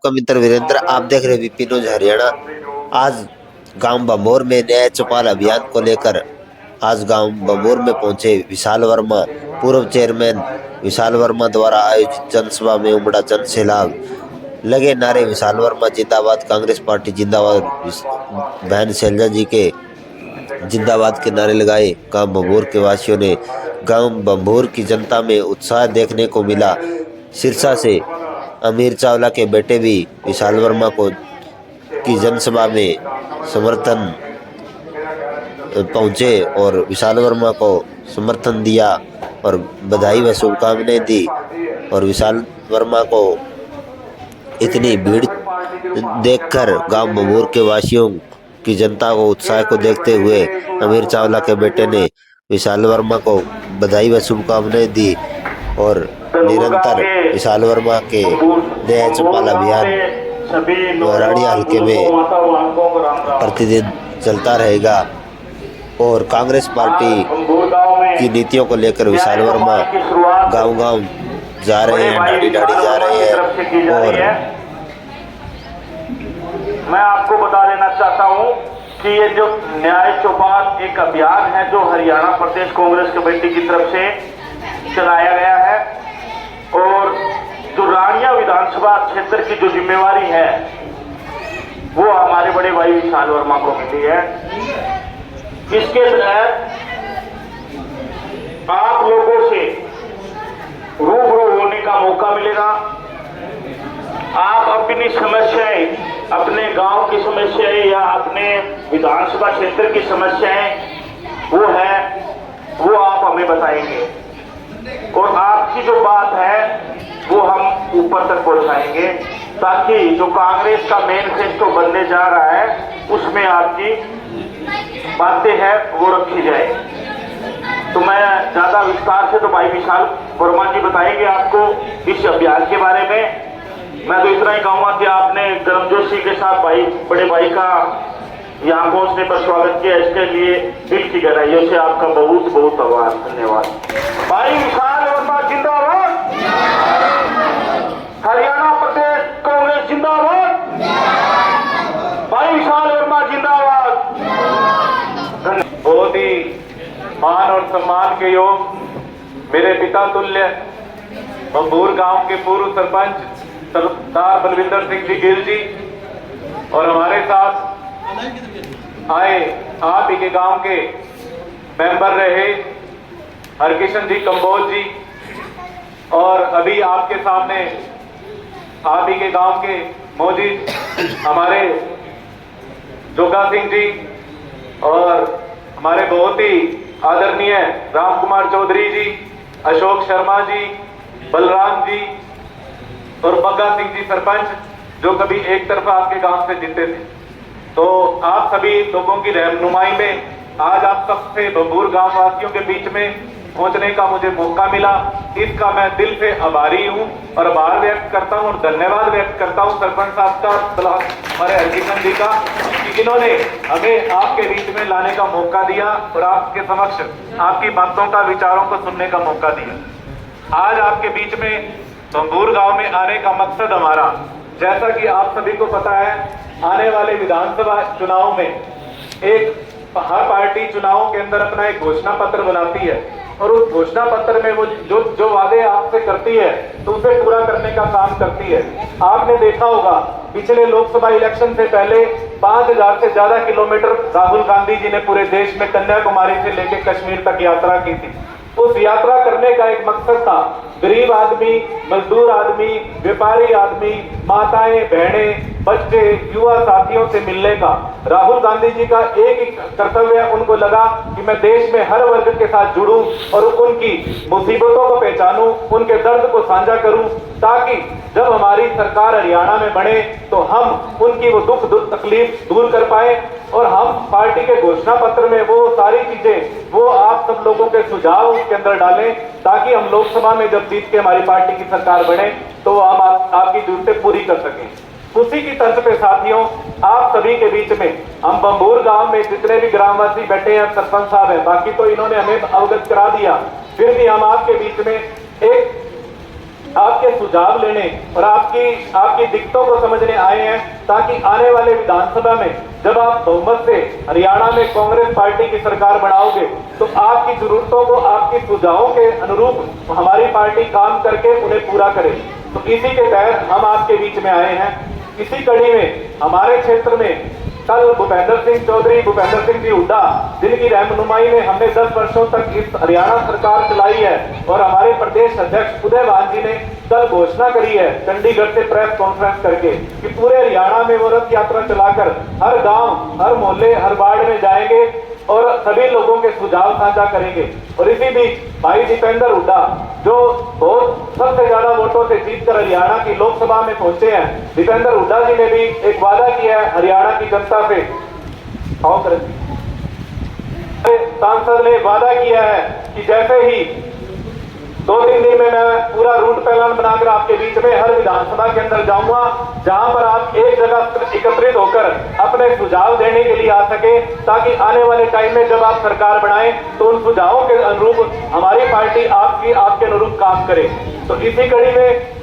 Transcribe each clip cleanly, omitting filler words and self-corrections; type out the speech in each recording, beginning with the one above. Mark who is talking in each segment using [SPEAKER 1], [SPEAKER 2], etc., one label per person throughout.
[SPEAKER 1] आपका मित्र वीरेंद्र। आप देख रहे वीपी न्यूज हरियाणा। आज गांव बंबोर में न्याय चौपाल अभियान को लेकर आज गांव बंबोर में पहुंचे विशाल वर्मा। पूर्व चेयरमैन विशाल वर्मा द्वारा आयोजित जनसभा में उमड़ा जन सैलाब। लगे नारे विशाल वर्मा जिंदाबाद, कांग्रेस पार्टी जिंदाबाद, बहन शैलजा जी के जिंदाबाद के नारे लगाए। गांव बंबोर के वासियों ने गांव बंबोर की जनता में उत्साह देखने को मिला। सिरसा से अमीर चावला के बेटे भी विशाल वर्मा को की जनसभा में समर्थन पहुंचे और विशाल वर्मा को समर्थन दिया और बधाई व शुभकामनाएं दी। और विशाल वर्मा को इतनी भीड़ देखकर गांव बंबोर के वासियों की जनता को उत्साह को देखते हुए अमीर चावला के बेटे ने विशाल वर्मा को बधाई व शुभकामनाएं दी। और निरंतर विशाल वर्मा के न्याय चौपाल अभियान रानिया हल्के में प्रतिदिन चलता रहेगा। और कांग्रेस पार्टी की नीतियों को लेकर विशाल वर्मा गांव-गांव जा रहे हैं, ढाड़ी-ढाड़ी जा रहे हैं। और
[SPEAKER 2] मैं आपको बता देना चाहता हूं कि ये जो न्याय चौपाल एक अभियान है जो हरियाणा प्रदेश कांग्रेस कमेटी की तरफ से चलाया गया है और जो रानिया विधानसभा क्षेत्र की जो जिम्मेवारी है वो हमारे बड़े भाई विशाल वर्मा को मिली है। इसके तहत आप लोगों से रूबरू होने का मौका मिलेगा। आप अपनी समस्याएं, अपने गांव की समस्याएं या अपने विधानसभा क्षेत्र की समस्याएं वो आप हमें बताएंगे और आपकी जो बात है वो हम ऊपर तक पहुंचाएंगे ताकि जो कांग्रेस का मैनिफेस्टो बनने जा रहा है उसमें आपकी बातें हैं वो रखी जाए। तो मैं ज्यादा विस्तार से तो भाई विशाल वर्मा जी बताएंगे आपको इस अभियान के बारे में। मैं तो इतना ही कहूंगा कि आपने गर्मजोशी के साथ बड़े भाई का यहाँ पहुंचने पर स्वागत किया, इसके लिए दिल की गहराइयों से आपका बहुत बहुत आभार, धन्यवाद। भाई विशाल वर्मा जिंदाबाद, हरियाणा प्रदेश कांग्रेस जिंदाबाद, भाई विशाल वर्मा जिंदाबाद। बहुत ही मान और सम्मान के योग मेरे पिता तुल्य बंबोर गांव के पूर्व सरपंच सरदार बलविंदर सिंह जी गिल जी और हमारे साथ आए आप ही के गांव के मेंबर रहे हरकिशन जी कंबोज जी और अभी आपके सामने आप ही के गांव के मौजूद हमारे जोगा सिंह जी और हमारे बहुत ही आदरणीय राम कुमार चौधरी जी, अशोक शर्मा जी, बलराम जी और बग्गा सिंह जी सरपंच जो कभी एक तरफा आपके गांव से जीते थे। तो आप सभी लोगों की रहनुमाई में आज आप सबसे बंबोर गांव वासियों के बीच में पहुंचने का मुझे मौका मिला। इसका मैं दिल से आभारी हूं और आभार व्यक्त करता हूं और धन्यवाद व्यक्त करता हूं सरपंच साहब का, हमारे हरकिशन जी का, कि इन्होंने हमें आपके बीच में लाने का मौका दिया और आपके समक्ष आपकी बातों का, विचारों को सुनने का मौका दिया। आज आपके बीच में बंबोर गांव में आने का मकसद हमारा, जैसा कि आप सभी को पता है, आने वाले विधानसभा चुनाव में हर पार्टी चुनावों के अंदर अपना एक घोषणा पत्र बनाती है और उस घोषणा पत्र में वो जो वादे आपसे करती है तो उसे पूरा करने का काम करती है। आपने देखा होगा पिछले लोकसभा इलेक्शन से पहले 5000 से ज्यादा किलोमीटर राहुल गांधी जी ने पूरे देश में कन्याकुमारी से लेकर कश्मीर तक यात्रा की थी। उस यात्रा करने का एक मकसद था गरीब आदमी, मजदूर आदमी, व्यापारी आदमी, माताएं, बहनें, बच्चे, युवा साथियों से मिलने का। राहुल गांधी जी का एक ही कर्तव्य उनको लगा कि मैं देश में हर वर्ग के साथ जुड़ूं और उनकी मुसीबतों को पहचानूं, उनके दर्द को साझा करूं, ताकि जब हमारी सरकार हरियाणा में बने तो हम उनकी वो दुख तकलीफ दूर कर पाए। और हम पार्टी के घोषणा पत्र में वो सारी चीजें वो आप सब लोगों के सुझाव उसके अंदर डालें ताकि हम लोकसभा में जब जीत के हमारी पार्टी की सरकार बने तो हम आपकी जरूरतें पूरी कर सकें। उसी की तर्ज पे साथियों, आप सभी के बीच में हम बंबोर गांव में जितने भी ग्रामवासी बैठे हैं, सरपंच साहब हैं, बाकी तो इन्होंने हमें अवगत करा दिया, फिर भी हम आपके बीच में एक आपके सुझाव लेने और आपकी दिक्कतों को समझने आए हैं, ताकि आने वाले विधानसभा में जब आप बहुमत से हरियाणा में कांग्रेस पार्टी की सरकार बनाओगे तो आपकी जरूरतों को आपके सुझावों के अनुरूप हमारी पार्टी काम करके उन्हें पूरा करे। तो इसी के तहत हम आपके बीच में आए हैं। इसी कड़ी में हमारे क्षेत्र में कल भूपेंद्र सिंह चौधरी, भूपेंद्र सिंह जी हुड्डा, जिनकी रहनुमाई में हमने 10 वर्षों तक इस हरियाणा सरकार चलाई है, और हमारे प्रदेश अध्यक्ष उदय भान जी ने कल घोषणा करी है चंडीगढ़ से प्रेस कॉन्फ्रेंस करके कि पूरे हरियाणा में वो रथ यात्रा चलाकर हर गांव, हर मोहल्ले, हर वार्ड में जाएंगे और सभी लोगों के सुझाव साझा करेंगे। और इसी बीच भाई दीपेंद्र हुड्डा, जो बहुत सबसे ज्यादा वोटों से जीतकर हरियाणा की लोकसभा में पहुंचे हैं, दीपेंद्र हुड्डा जी ने भी एक वादा किया है हरियाणा की जनता से। सांसद ने वादा किया है कि जैसे ही 2-3 दिन में मैं पूरा रूट प्लान बनाकर आपके बीच में हर विधानसभा के अंदर जाऊंगा, जहां पर आप एक जगह एकत्रित होकर अपने सुझाव देने के लिए आ सके, ताकि आने वाले टाइम में जब आप सरकार बनाएं तो उन सुझावों के अनुरूप हमारी पार्टी आपके अनुरूप काम करे। तो इसी कड़ी में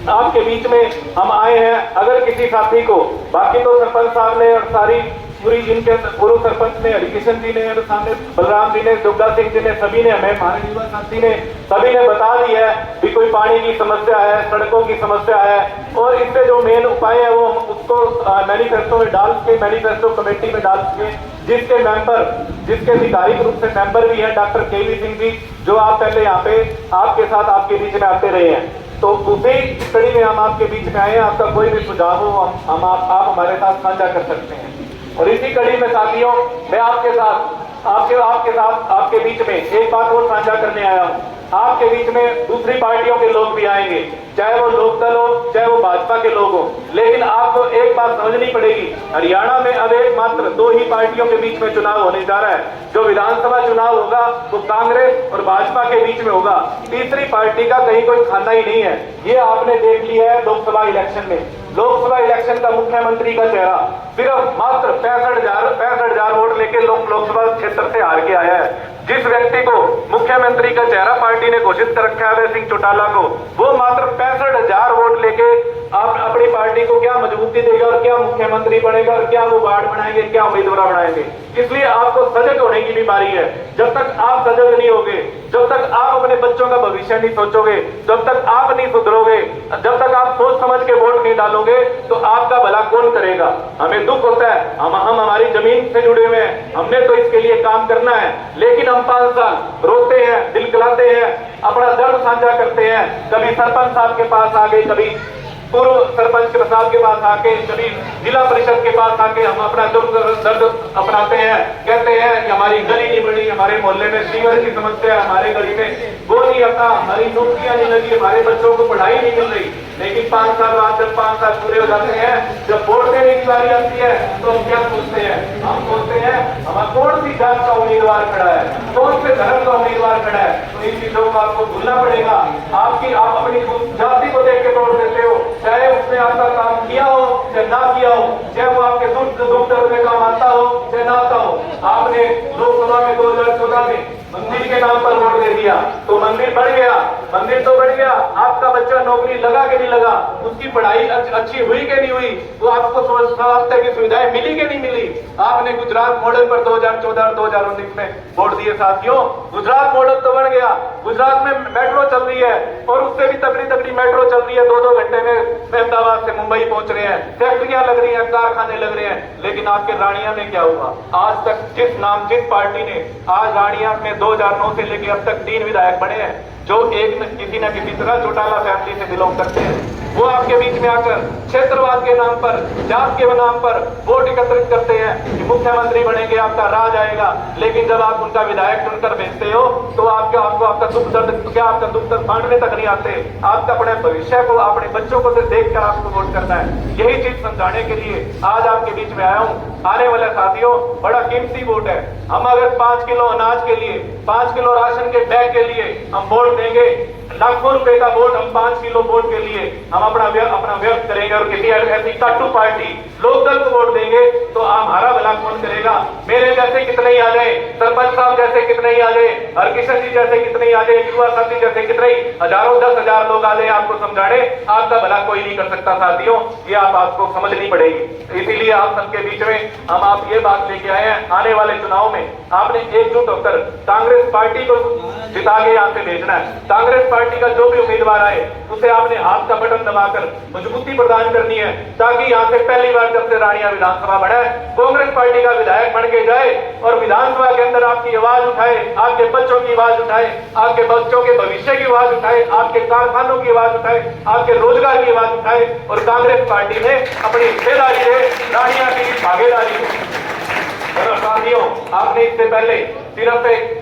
[SPEAKER 2] आपके बीच में हम आए हैं। अगर किसी साथी को, बाकी तो सरपंच साहब ने और सारी पूरी इनके पूर्व सरपंच ने, हरिकिशन जी ने, और सामने बलराम जी ने, दुर्गा सिंह जी ने, सभी ने, हमें हमारे युवा साथी ने, सभी ने बता दिया है कि कोई पानी की समस्या है, सड़कों की समस्या है, और इससे जो मेन उपाय है वो उसको मैनिफेस्टो में डाल के, मैनिफेस्टो कमेटी में डाल के, जिसके अधिकारिक रूप से मेंबर भी है डॉक्टर केवी सिंह जी, जो आप पहले यहाँ पे आपके साथ आपके बीच में आते रहे हैं। तो उसी कड़ी में हम आपके बीच में आए हैं। आपका कोई भी सुझाव हो आप हमारे साथ साझा कर सकते हैं। और इसी कड़ी में साथियों, मैं आपके बीच में एक बात और साझा करने आया हूं। आपके बीच में दूसरी पार्टियों के लोग भी आएंगे, चाहे वो लोकदल हो, चाहे वो भाजपा के लोग हो, लेकिन आपको एक बात समझनी पड़ेगी, हरियाणा में अब एकमात्र 2 ही पार्टियों के बीच में चुनाव होने जा रहा है। जो विधानसभा चुनाव होगा वो कांग्रेस और भाजपा के बीच में होगा, तीसरी पार्टी का कहीं कोई खाना ही नहीं है। ये आपने देख लिया है लोकसभा इलेक्शन में। लोकसभा इलेक्शन का मुख्यमंत्री का चेहरा सिर्फ मात्र 65,000 वोट लेके लोकसभा क्षेत्र से हार के आया है। जिस व्यक्ति को मुख्यमंत्री का चेहरा पार्टी ने घोषित कर रखा है अभय सिंह चौटाला को, वो मात्र 65,000 वोट लेके आप अपनी पार्टी को क्या मजबूती देगा और क्या मुख्यमंत्री बनेगा और क्या वो वार्ड बनाएंगे, क्या उम्मीदवार बनाएंगे। इसलिए आपको सजग होने की भी बारी है। जब तक आप सजग नहीं होगे, जब तक आप अपने बच्चों का भविष्य नहीं सोचोगे, जब तक आप नहीं सुधरोगे, जब तक आप सोच समझ के वोट नहीं डालोगे, तो आपका भला कौन करेगा। हमें दुख होता है, हम हमारी जमीन से जुड़े हुए हैं, हमने तो इसके लिए काम करना है, लेकिन हम 5 साल रोते हैं, दिल गलाते हैं, अपना दर्द साझा करते हैं। कभी सरपंच साहब के पास आ गए, कभी पूर्व सरपंच साहब के पास आके, कभी जिला परिषद के पास आके हम अपना दर्द अपनाते हैं, कहते हैं कि हमारी गली नहीं बनी, हमारे मोहल्ले में सीवर की समस्या है, हमारे गली में वो नहीं आता, हमारी नौकरियां नहीं लगी, हमारे बच्चों को पढ़ाई नहीं मिल रही। लेकिन 5 साल बाद जब 5 साल पूरे हो जाते हैं, जब वोट देने की बारी आती है, तो हम क्या सोचते हैं? हम सोचते हैं हमारा कौन सी जात का उम्मीदवार खड़ा है, कौन से धर्म का उम्मीदवार खड़ा है। तो इन चीजों को आपको भूलना पड़ेगा। आप अपनी जाति को देख के वोट देते हो, चाहे उसने आपका काम किया हो चाहे ना किया हो, चाहे वो आपके दुख दर्द में काम आता हो चाहे ना आता हो। आपने लोकसभा में 2014 में मंदिर के नाम पर वोट दे दिया तो मंदिर बढ़ गया, मंदिर तो बढ़ गया, आपका बच्चा नौकरी लगा के नहीं लगा, उसकी पढ़ाई अच्छी हुई के नहीं हुई, वो आपको स्वास्थ्य की सुविधाएं मिली के नहीं मिली। आपने गुजरात मॉडल पर 2014 और 2019 में वोट दिए। साथियों, गुजरात मॉडल तो बढ़ गया, गुजरात में मेट्रो चल रही है और उससे भी तगड़ी मेट्रो चल रही है, 2-2 घंटे में अहमदाबाद से मुंबई पहुंच रहे हैं, फैक्ट्रियां लग रही हैं, कारखाने लग रहे हैं। लेकिन आपके रानिया में क्या हुआ? आज तक जिस पार्टी ने आज रानिया में 2009 से लेकर अब तक 3 विधायक बने हैं, जो किसी न किसी तरह चौटाला फैमिली से बिलोंग करते हैं, वो आपके बीच में आकर क्षेत्रवाद के नाम पर, जात के नाम पर वोट एकत्रित करते हैं कि मुख्यमंत्री बनेंगे, आपका राज आएगा। लेकिन जब आप उनका विधायक चुनकर भेजते हो तो आपको आपका दुख दर्द बांटने तक नहीं आते। आपका अपने भविष्य को, अपने बच्चों को देखकर आपको वोट करना है। यही चीज समझाने के लिए आज आपके बीच में आया हूँ। आने वाले साथियों, बड़ा कीमती वोट है। हम अगर 5 किलो अनाज के लिए, 5 किलो राशन के बैग के लिए हम वोट देंगे, लाखों रुपए का वोट हम 5 किलो वोट के लिए हम अपना व्यक्त करेंगे, और किसी ऐसी कट्टू पार्टी लोग दल को वोट देंगे तो हमारा भला कौन करेगा? मेरे जैसे कितने ही आ जाए, सरपंच साहब जैसे कितने ही आ जाए, हरकिशन जी जैसे कितने ही आ जाए, युवा साथी जैसे कितने ही हजारों 10,000 लोग आ जाए आपको समझाने, आपका भला कोई नहीं कर सकता साथियों। ये आपको समझनी पड़ेगी। इसीलिए आप सबके बीच में हम आप ये बात लेके आए हैं, आने वाले चुनाव में आपने एकजुट होकर कांग्रेस पार्टी को जिता के यहाँ से भेजना है। कांग्रेस पार्टी का जो भी उम्मीदवार आए उसे आपने हाथ का बटन दबाकर मजबूती प्रदान करनी है, ताकि यहाँ से पहली बार जब से रानिया विधानसभा बढ़े कांग्रेस पार्टी का विधायक बन के जाए और विधानसभा के अंदर आपकी आवाज उठाए, आपके बच्चों की आवाज उठाए, आपके बच्चों के भविष्य की आवाज उठाए, आपके कारखानों की आवाज उठाए, आपके रोजगार की आवाज उठाए और कांग्रेस पार्टी ने अपनी हिस्सेदारी से रानिया की भागीदारी की। और साथियों, आपने इससे पहले सिर्फ एक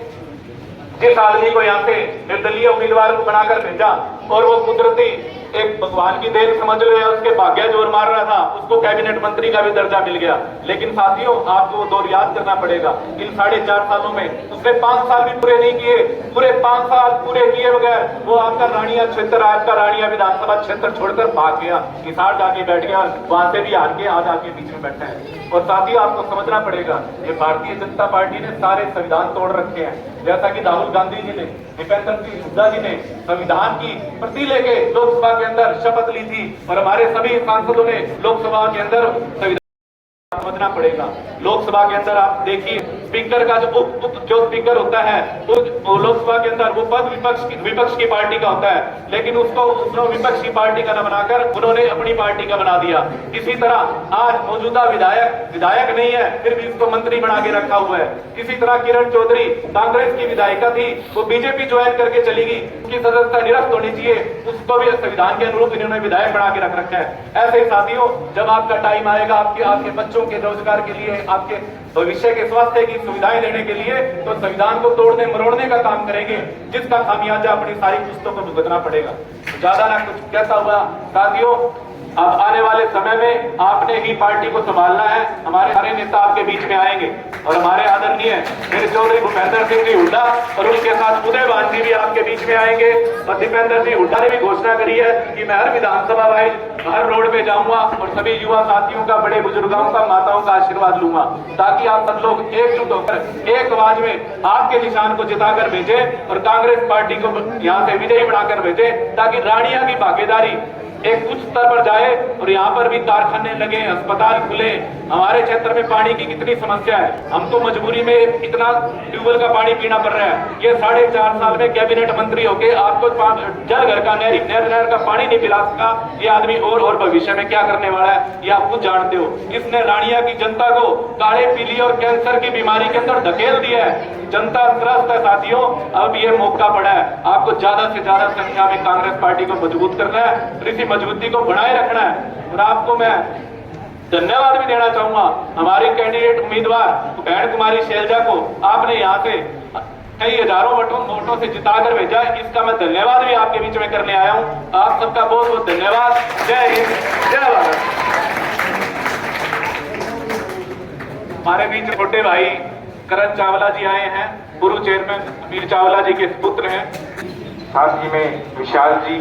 [SPEAKER 2] जिस आदमी को यहाँ से निर्दलीय उम्मीदवार को बनाकर भेजा और वो कुदरती एक भगवान की देन समझ लो या उसके भाग्य जोर मार रहा था, उसको कैबिनेट मंत्री का भी दर्जा मिल गया। लेकिन साथियों, आपको वो दौर याद करना पड़ेगा। इन 4.5 सालों में उसने 5 साल भी पूरे नहीं किए, पूरे 5 साल पूरे किए बगैर वो आपका रानिया क्षेत्र, आपका रानिया विधानसभा क्षेत्र छोड़कर भाग गया, हिसार जाके बैठ गया, वहां से भी हार के आज आके बीच में बैठा है। और साथियों, आपको समझना पड़ेगा, ये भारतीय जनता पार्टी ने सारे संविधान तोड़ रखे हैं। जैसा कि राहुल गांधी जी ने, दीपेंद्र सिंह हुड्डा जी ने संविधान की प्रति लेके लोकसभा के अंदर शपथ ली थी और हमारे सभी सांसदों ने लोकसभा के अंदर संविधान समझना पड़ेगा। लोकसभा के अंदर आप देखिए, स्पीकर का जो स्पीकर होता है वो लोकसभा के अंदर वो पद विपक्ष की पार्टी का होता है, लेकिन उसको विपक्ष की पार्टी का न बनाकर उन्होंने अपनी पार्टी का बना दिया। इसी तरह आज मौजूदा विधायक नहीं है, फिर भी उसको मंत्री बना के रखा हुआ है। इसी तरह किरण चौधरी कांग्रेस की विधायिका थी, वो बीजेपी ज्वाइन करके चली गई, उसकी सदस्यता निरस्त होनी चाहिए, उसको भी संविधान के अनुरूप इन्होंने विधायक बना के रख रखा है। ऐसे ही साथियों, जब आपका टाइम आएगा आपके बच्चों के रोजगार के लिए, आपके भविष्य के स्वास्थ्य की सुविधाएं देने के लिए, तो संविधान को तोड़ने मरोड़ने का काम करेंगे, जिसका खामियाजा अपनी सारी पुस्तकों को भुगतना पड़ेगा। ज्यादा ना कुछ कहता हुआ साथियों, अब आने वाले समय में आपने ही पार्टी को संभालना है। हमारे सारे नेता आपके बीच में आएंगे और हमारे आदरणीय मेरे चौधरी भूपेंद्र सिंह जी हुड्डा और उनके साथ उदय भान जी भी आपके बीच में आएंगे। और दीपेंद्र सिंह हुड्डा ने भी घोषणा करी है कि मैं हर विधानसभा वाइज हर रोड पे जाऊंगा और सभी युवा साथियों का, बड़े बुजुर्गों का, माताओं का आशीर्वाद लूंगा, ताकि आप सब लोग एकजुट होकर एक आवाज में आपके निशान को जिताकर भेजे और कांग्रेस पार्टी को यहाँ से विजयी बनाकर भेजे, ताकि रानिया की भागीदारी एक उच्च स्तर पर जाए और यहाँ पर भी कारखाने लगे, अस्पताल खुले। हमारे क्षेत्र में पानी की कितनी समस्या है, हम तो मजबूरी में इतना ट्यूबवेल का पानी पीना पड़ रहा है। ये 4.5 साल में कैबिनेट मंत्री होके आपको जल घर का नहर का पानी नहीं पिला सका, ये आदमी और भविष्य में क्या करने वाला है ये आप खुद जानते हो। इसने रानिया की जनता को काले पीली और कैंसर की बीमारी के अंदर धकेल दिया है। जनता त्रस्त है साथियों, अब ये मौका पड़ा है, आपको ज्यादा से ज्यादा संख्या में कांग्रेस पार्टी को मजबूत करना है, इसी मजबूती को बनाए रखना है। और आपको मैं धन्यवाद भी देना चाहूंगा, हमारी कैंडिडेट उम्मीदवार बहन कुमारी शैलजा को आपने यहाँ से कई हजारों वोटों से जिताकर भेजा, इसका मैं धन्यवाद भी आपके बीच में करने आया हूँ। आप सबका बहुत बहुत धन्यवाद। जय हिंद, जय भारत। हमारे बीच छोटे भाई करण चावला जी आए हैं, पूर्व चेयरमैन अमीर चावला जी के पुत्र हैं।
[SPEAKER 3] साथ ही में विशाल जी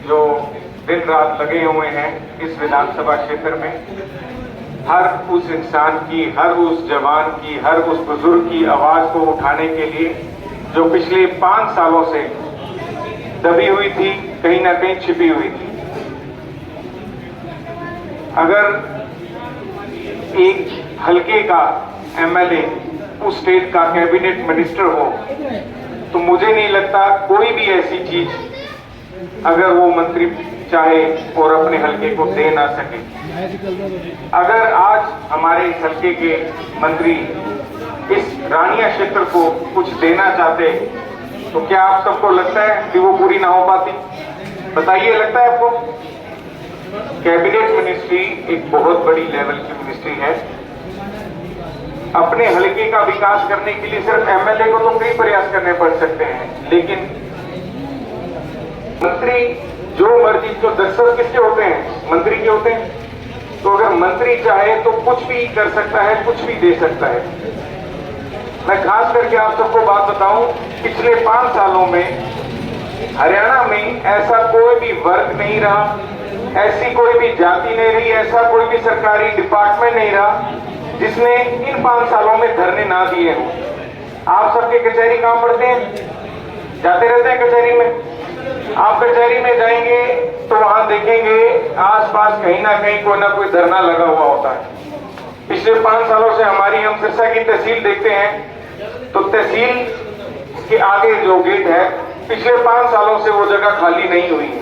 [SPEAKER 3] जो दिन रात लगे हुए हैं इस विधानसभा क्षेत्र में, हर उस इंसान की, हर उस जवान की, हर उस बुजुर्ग की आवाज को उठाने के लिए जो पिछले 5 सालों से दबी हुई थी, कहीं ना कहीं छिपी हुई थी। अगर एक हल्के का एमएलए उस स्टेट का कैबिनेट मिनिस्टर हो तो मुझे नहीं लगता कोई भी ऐसी चीज अगर वो मंत्री चाहे और अपने हल्के को दे ना सके। अगर आज हमारे इस हल्के के मंत्री इस रानिया क्षेत्र को कुछ देना चाहते तो क्या आप सबको लगता है कि वो पूरी ना हो पाती? बताइए, लगता है आपको? कैबिनेट मिनिस्ट्री एक बहुत बड़ी लेवल की मिनिस्ट्री है। अपने हल्के का विकास करने के लिए सिर्फ एमएलए को तो कई प्रयास करने पड़ सकते हैं, लेकिन मंत्री जो मर्जी, जो दस्तखत किसके होते हैं? मंत्री के होते हैं। तो अगर मंत्री चाहे तो कुछ भी कर सकता है, कुछ भी दे सकता है। मैं खास करके आप सबको बात बताऊं, पिछले 5 सालों में हरियाणा में ऐसा कोई भी वर्ग नहीं रहा ऐसी कोई भी जाति नहीं रही, ऐसा कोई भी सरकारी डिपार्टमेंट नहीं रहा जिसने इन 5 सालों में धरने ना दिए हों। आप सबके कचहरी कहाँ पड़ते हैं? जाते रहते हैं कचहरी में। आप कचहरी में जाएंगे तो वहां देखेंगे आसपास कहीं ना कोई धरना लगा हुआ होता है। पिछले 5 सालों से हमारी हम सिरसा की तहसील देखते हैं तो तहसील के आगे जो गेट है पिछले 5 सालों से वो जगह खाली नहीं हुई है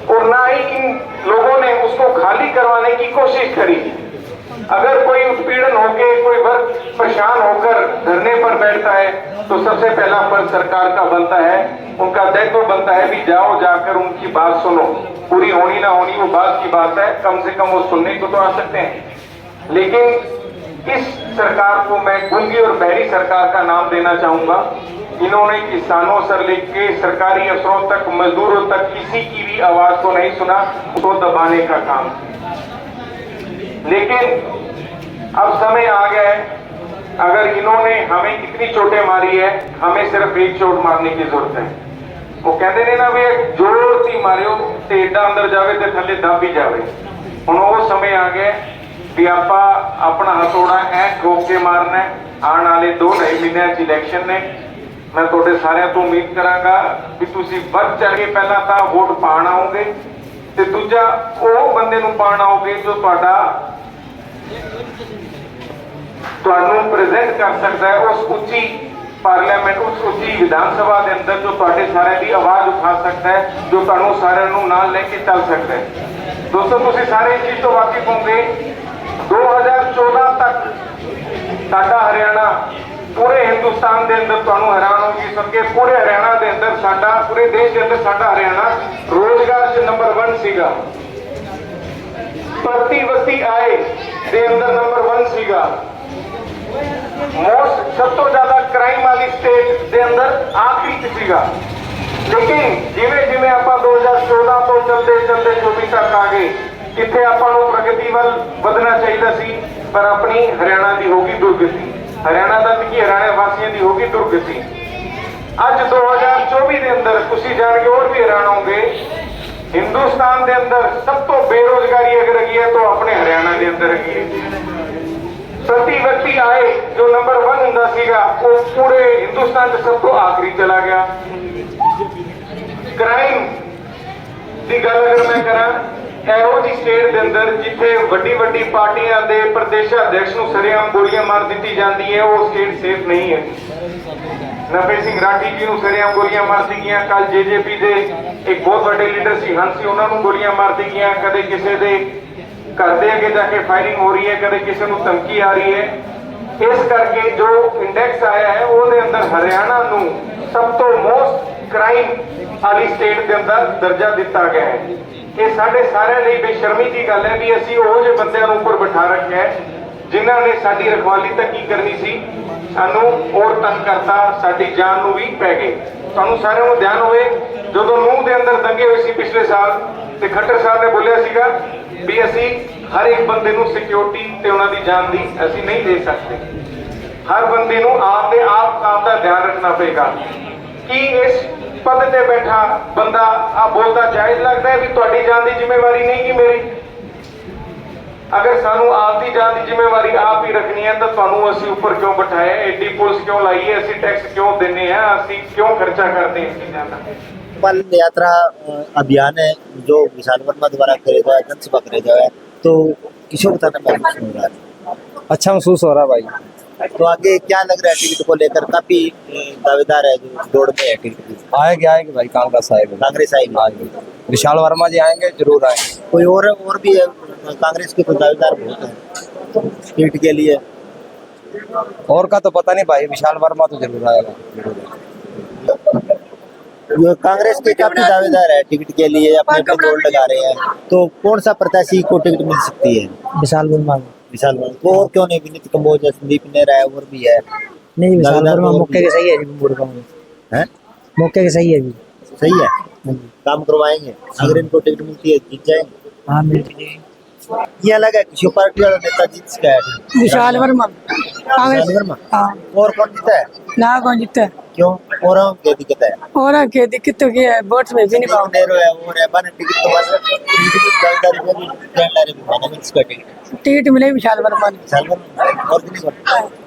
[SPEAKER 3] और ना ही इन लोगों ने उसको खाली करवाने की कोशिश करी। अगर कोई उत्पीड़न होके कोई वर्ग परेशान होकर धरने पर बैठता है तो सबसे पहला फर्ज सरकार का बनता है, उनका दायित्व बनता है भी जाओ जाकर उनकी बात सुनो। पूरी होनी ना होनी वो बात की बात है, कम से कम वो सुनने को तो आ सकते हैं। लेकिन इस सरकार को मैं गूंगी और बहरी सरकार का नाम देना चाहूंगा। इन्होंने किसानों से लेके सरकारी अफसरों तक, मजदूरों तक किसी की भी आवाज को नहीं सुना, उसको दबाने का काम। लेकिन अब समय आ गया है, अगर इन्होंने हमें इतनी चोटें मारी है, हमें सिर्फ एक चोट मारने की जरूरत है। वो कहते ने ना भी जोर सी मारियो ते एडा अंदर जावे ते थले दब भी जावे। हुण वो समय आ गया भी आपा अपना हथौड़ा ऐ ठोक के मारना है। आने वाले 2-2.5 महीनों च इलेक्शन ने, मैं तुहाडे सारिਆਂ ਤੋਂ उम्मीद करांगा भी तुसीं ਵੱਧ चढ़ के पहला ਤਾਂ वोट पाण आओगे ਤੇ ਦੂਜਾ ਉਹ ਬੰਦੇ ਨੂੰ ਪਾਣ आओगे जो ਤੁਹਾਨੂੰ प्रेजेंट कर सकता है उस उच्ची पार्लियामेंट, उस उच्ची विधान सभा के अंदर जो ਤੁਹਾਡੇ सारिਆਂ की आवाज उठा सकता है, जो ਤੁਹਾਨੂੰ सारिਆਂ ਨੂੰ ਨਾਲ ਲੈ के चल सकता है। दोस्तों तुसीं सारे इस चीज तो वाकिफ होंगे 2014 तक साडा हरियाणा पूरे हिंदुस्तान के अंदर ਤੁਹਾਨੂੰ हैरान होगी सुन के, पूरे हरियाणा के अंदर साडा, पूरे देश के अंदर साडा हरियाणा रोजगार च नंबर 1 सीगा, प्रति व्यक्ति आय के अंदर नंबर 1 सीगा, मोस्ट सब तो ज्यादा क्राइम वाली स्टेट के अंदर आखिरी च सीगा। लेकिन जिवें जिवें आपां 2014 तो चलते चलते 24 तक आ गए, किथे आपां नूं प्रगति वल वधना चाहिदा सी पर अपनी हरियाणा की होगी दुर्गति। हरियाणा का की हरियाणा वासियों की होगी दुर्गति। अज 2024 के अंदर तुसीं जान के और भी हैरान होंगे, हिंदुस्तान के अंदर सब तो बेरोजगारी अगर रही है तो अपने हरियाणा के अंदर रही है। प्रति व्यक्ति आए जो नंबर 1 हुंदा सीगा वो पूरे हिंदुस्तान से सब तो आखिरी चला गया। क्राइम की गल अगर मैं करा, ਇਹੋ ਜਿਹੀ ਸਟੇਟ ਦੇ ਅੰਦਰ ਜਿੱਥੇ ਵੱਡੀ ਵੱਡੀ ਪਾਰਟੀਆਂ ਦੇ ਪ੍ਰਦੇਸ਼ਾਧਿਕਸ਼ ਨੂੰ ਸਰੇਆਮ ਗੋਲੀਆਂ ਮਾਰ ਦਿੱਤੀ ਜਾਂਦੀ ਹੈ, ਉਹ ਸਟੇਟ ਸੇਫ ਨਹੀਂ ਹੈ। ਨਵੇਂ ਸਿੰਘ ਰਾਠੀ ਜੀ ਨੂੰ ਸਰੇਆਮ ਗੋਲੀਆਂ ਮਾਰ ਦਿੱਤੀਆਂ, ਕੱਲ ਜੇਜੇਪੀ ਦੇ ਇੱਕ ਬਹੁਤ ਵੱਡੇ ਲੀਡਰ ਸੀ ਹੰਸੀ, ਉਹਨਾਂ ਨੂੰ ਗੋਲੀਆਂ ਮਾਰ ਦਿੱਤੀਆਂ। ਕਦੇ ਕਿਸੇ ਦੇ ਘਰ ਦੇ ਅੱਗੇ ਜਾ ਕੇ ਫਾਇਰਿੰਗ ਹੋ ਰਹੀ ਹੈ, ਕਦੇ ਕਿਸੇ ਨੂੰ ਧਮਕੀ ਆ ਰਹੀ ਹੈ। ਇਸ ਕਰਕੇ ਜੋ ਇੰਡੈਕਸ ਆਇਆ ਹੈ ਉਹਦੇ ਅੰਦਰ ਹਰਿਆਣਾ ਨੂੰ ਸਭ ਤੋਂ ਮੋਸਟ ਕ੍ਰਾਈਮ ਵਾਲੀ ਸਟੇਟ ਦੇ ਅੰਦਰ ਦਰਜਾ ਦਿੱਤਾ ਗਿਆ ਹੈ। ਇਹ ਸਾਡੇ ਸਾਰਿਆਂ ਲਈ ਬੇਸ਼ਰਮੀ ਦੀ ਗੱਲ ਹੈ ਵੀ ਅਸੀਂ ਉਹ ਜਿਹੇ ਬੰਦਿਆਂ ਨੂੰ ਉੱਪਰ ਬਿਠਾ ਰੱਖਿਆ ਹੈ ਜਿਨ੍ਹਾਂ ਨੇ ਸਾਡੀ ਰਖਵਾਲੀ ਤਾਂ ਕੀ ਕਰਨੀ ਸੀ, ਸਾਨੂੰ ਹੋਰ ਤੰਗ ਕਰਤਾ, ਸਾਡੀ ਜਾਨ ਨੂੰ ਵੀ ਪੈ ਗਏ। ਤੁਹਾਨੂੰ ਸਾਰਿਆਂ ਨੂੰ ਧਿਆਨ ਹੋਵੇ ਜਦੋਂ ਨੂੰਹ ਦੇ ਅੰਦਰ ਦੰਗੇ ਹੋਏ ਸੀ ਪਿਛਲੇ ਸਾਲ ਤੇ ਖੱਟਰ ਸਾਹਿਬ ਨੇ ਬੋਲਿਆ ਸੀਗਾ ਵੀ ਅਸੀਂ ਹਰ ਇੱਕ ਬੰਦੇ ਨੂੰ ਸਿਕਿਉਰਿਟੀ ਤੇ ਉਹਨਾਂ ਦੀ ਜਾਨ ਦੀ ਅਸੀਂ ਨਹੀਂ ਦੇ ਸਕਦੇ। ਹਰ ਬੰਦੇ ਨੂੰ ਆਪ ਦਾ ਧਿਆਨ ਰੱਖਣਾ ਪਏਗਾ। ਕੀ ਇਸ पद से बैठा बंदा आप बोलता जायज लगता है भी तुहाडी जान की जिम्मेवारी नहीं कि मेरी? अगर सानू आप की जान की जिम्मेवारी आप ही रखनी है तो तुहानू असीं ऊपर क्यों बिठाया, एडी पुलिस क्यों लाई है, असीं टैक्स क्यों देने हैं, असीं क्यों खर्चा करते हैं चीज़ों का?
[SPEAKER 1] पल यात्रा अभियान है जो विशाल वर्मा द्वारा करे गया, जनसभा करे गया है, तो किशोर बताना महसूस हो रहा है?
[SPEAKER 4] अच्छा महसूस हो रहा है भाई।
[SPEAKER 1] तो आगे क्या लग रहा है टिकट को लेकर? काफी दावेदार है जो दौड़ में है टिकट की।
[SPEAKER 4] आएगी भाई, कांग्रेस आएगी,
[SPEAKER 1] कांग्रेस आएगी।
[SPEAKER 4] विशाल वर्मा जी आएंगे, जरूर आएंगे।
[SPEAKER 1] कोई और भी है कांग्रेस के तो दावेदार बहुत है टिकट के लिए?
[SPEAKER 4] और का तो पता नहीं भाई, विशाल वर्मा तो जरूर आएगा।
[SPEAKER 1] जो कांग्रेस के काफी दावेदार है टिकट के लिए, अपने पे दौड़ लगा रहे हैं, तो कौन सा प्रत्याशी को टिकट मिल सकती है?
[SPEAKER 5] विशाल वर्मा।
[SPEAKER 1] विशाल वर्मा को और क्यों नहीं? विनीत कंबोज, संदीप नेहरा है, और भी है।
[SPEAKER 5] नहीं, विशाल वर्मा मौके के सही है जी, बोल
[SPEAKER 1] है
[SPEAKER 5] मौके के सही है जी।
[SPEAKER 1] सही है, काम करवाएंगे। अगर इनको टिकट मिलती है जीत जाएंगे।
[SPEAKER 5] हाँ मिलती है।
[SPEAKER 1] ये अलग है, किसी पार्टी वाला नेता जीत सकता है।
[SPEAKER 5] विशाल वर्मा
[SPEAKER 1] विशाल वर्मा।
[SPEAKER 5] हाँ।
[SPEAKER 1] और कौन जीता है?
[SPEAKER 5] ना कौन जीतता है?
[SPEAKER 1] क्यों और हम क्या दिक्कत है
[SPEAKER 5] और आगे दिक्कत तो क्या है वोट में भी नहीं पाऊँ
[SPEAKER 1] दे रहे हो और है बना टिकट तो बस जानकारी भी मैंने मिक्स कर टिकट
[SPEAKER 5] टिकट मिले विशाल वर्मा ने
[SPEAKER 1] साल भर और कितनी